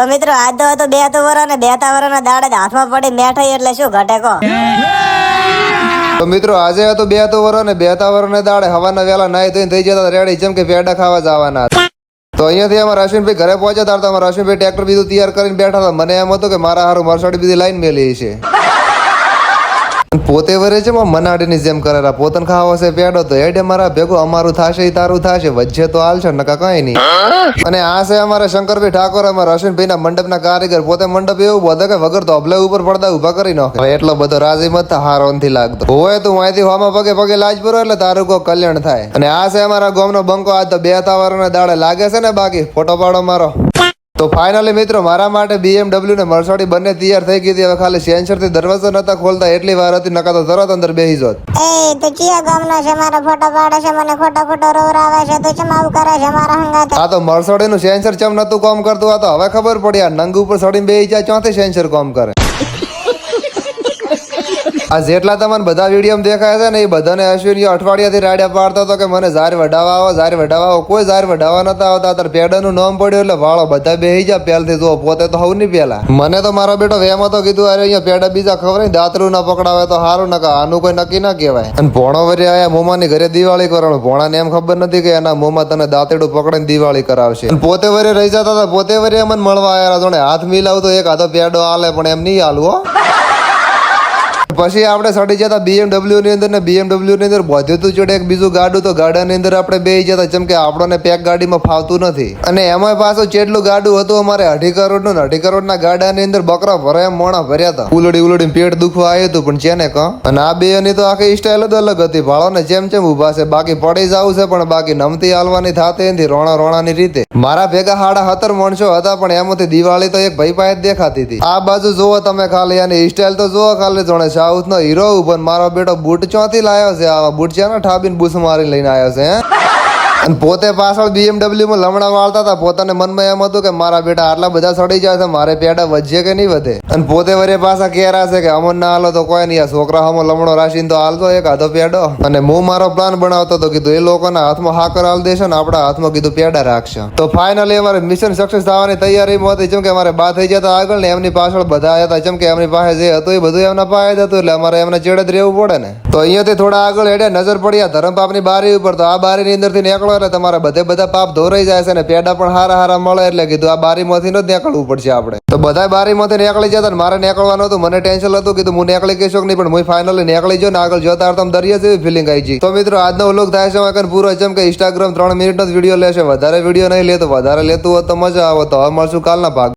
તો મિત્રો આજ તો બે વરા ને 2 વરાના દાડે હાથમાં પડી મેઠાઈ એટલે શું ઘટે કો. તો મિત્રો આજે હતો 2 વરા ને 2 વરાના દાડે હવાના વેલા નાઈ ધોઈને થઈ જતા રેડી જેમ કે પેડા ખાવા જવાના. તો અહીંયાથી અમારા અશ્વિનભાઈ ઘરે પહોંચ્યા હતા. અમારા અશ્વિનભાઈ ટ્રેક્ટર બીજું તૈયાર કરીને બેઠા હતા. મને એમ હતું કે મારા હારું મરસાડી બીજી લાઈન મેલી છે. પોતે વરે છે મનાડીની જેમ કરેલા પોતાને ખાવો છે પેડો તો હેડે મારા ભેગું અમારું થાશે તારું થાશે વચ્ચે તો હાલ છે નકા કઈ નહીં. અને આ છે અમારા શંકરભાઈ ઠાકોર અમારા અશ્વિનભાઈ ના મંડપના કારીગર. પોતે મંડપ એવું બધે કે વગર તો અભલે ઉપર પડદા ઉભા કરી નાખે. એટલો બધો રાજી મત હારો નથી લાગતો હોય તું અહીંથી હોમાં પગે પગે લાજ પૂરો એટલે તારું કોઈ કલ્યાણ થાય. અને આ છે અમારા ગામનો બંકો. આજ તો 2 વારના દાડે લાગે છે ને બાકી ફોટો પાડો મારો. તો ફાઇનલી મિત્રો મારા માટે BMW ને મર્સિડીઝ બંને તૈયાર થઈ ગઈ હતી. હવે ખાલી સેન્સર થી દરવાજો નતા ખોલતા એટલી વાર હતી નકા તો તરત અંદર બેસી જોત. એ તો ચિયા ગામનો છે મારો ફોટો પાડે છે મને ખોટો રોવરાવે છે તો ચમ આવું કરે છે મારા હંગાતે. આ તો મર્સિડીઝ નું સેન્સર ચમ નતું કામ કરતું. આ તો હવે ખબર પડી આ નંગ ઉપર ચડીને બેસી જાય ચોથી સેન્સર કામ કરે. આ જેટલા તમને બધા વિડીયો દેખાય છે ને એ બધાને અશ્વિની અઠવાડિયાથી રાડ્યા પાડતો હતો કે મને ઝાર વડાવા આવો કોઈ ઝાર વડાવા નતા આવતા. તાર પેડાનું નામ પડ્યું એટલે વાળો બધા બેહી જા પહેલથી તો પોતે તો હવ નહીં પેલા. મને તો મારો બેટો વેમ હતો કીધું અરે અહીંયા પેડા બીજા ખબર દાતરું ના પકડાવે તો સારું નકા આનું કોઈ નક્કી ના કહેવાય. અને ભોણો વરી આયા મોમાની ઘરે દિવાળી કરવાનું. ભોણાને એમ ખબર નથી કે એના મોમાં તને દાંતેડું પકડીને દિવાળી કરાવશે. પોતે વરી રહી જતા હતા. પોતે વરી મને મળવા આવ્યા જોડે હાથ મિલાવતો એક હાથો પેડો હાલે પણ એમ નહીં હાલવો. પછી આપણે સડી જતા BMW ની અંદર ને BMW ની અંદર બધું તું જોડે એક બીજું ગાડું તો ગાડાની અંદર આપણે બેસી જતા જેમ કે આપણને પેક ગાડીમાં ફાવતું નથી. અને એમાં પાછું જેટલું ગાડું હતું અમારે 2.5 કરોડનું 2.5 કરોડના ગાડાની અંદર બકરા ભરાયા મોણા ભર્યા હતા. ઉલડી પેટ દુખવા આવ્યું હતું પણ છે ને ક. અને આ બે ની તો આખી સ્ટાઇલ જ અલગ હતી. ભાળો ને જેમ ઉભા છે બાકી પડી જવું છે પણ બાકી નમતી હાલવાની થાતી નથી રોણાની રીતે. મારા ભેગા 17.5 માણસો હતા પણ એમાંથી દિવાળી તો એક ભાઈ પાસે દેખાતી હતી. આ બાજુ જોવો તમે ખાલી આની સ્ટાઇલ તો જોવો ખાલી જોણે સાઉથ નો હીરો પણ મારો બેટો બૂટ ચોથી લાવ્યો છે. આવા બૂટ છે ને ઠાબીને બૂસ મારી લઈને આવ્યો છે. અને પોતે પાછળ BMW માં લમણા વાળતા હતા. પોતાને મનમાં એમ હતું કે મારા બેટા આટલા બધા સડી જાય છે મારે પેડા વધશે કે નહીં વધે. અને પોતે વરે પાછા કેરા છે કે અમન ના હાલો તો કોઈ નહીં. આ છોકરા હમો લમણો રાશીને તો હાલતો એક આધો પેડો. અને હું મારો પ્લાન બનાવતો હતો કીધું એ લોકોના હાથમાં હાકર હાલ દેશે ને આપણા હાથમાં કીધું પેડા રાખશે. તો ફાઇનલી અમારે મિશન સક્સેસ થવાની તૈયારીમાં હતી. જેમ કે અમારે બા થઈ જતા આગળ ને એમની પાછળ બધા હતા. જેમ કે એમની પાસે જે હતું એ બધું એમના પાસે જ હતું એટલે અમારે એમને ચેડે જ રહેવું પડે ને. તો અહીંયાથી થોડા આગળ હેડે નજર પડી આ ધરમપાપની બારી ઉપર. તો આ બારીની અંદર થી નીકળો એટલે તમારા બધા પાપ ધોરાઈ જાય છે ને પેડા પણ હારા મળે એટલે કીધું આ બારીમાંથી જ નીકળવું પડશે આપણે. તો બધા બારીમાંથી નીકળી જતા મારે નીકળવાનું હતું. મને ટેન્શન હતું કીધું હું નીકળી ગઈશો નહીં પણ હું ફાઇનલી નીકળી ગયો ને આગળ જોતા તમે દરિયા જેવી ફિલિંગ આવી ગઈ. તો મિત્રો આજનો વ્લોગ થાય છે પૂરો. જેમ કે Instagram 3 મિનિટનો જ વિડીયો લેશે વધારે વિડીયો નહીં લેતો. વધારે લેતું હોત તો મજા આવે. તો હવે મળશું કાલના ભાગ.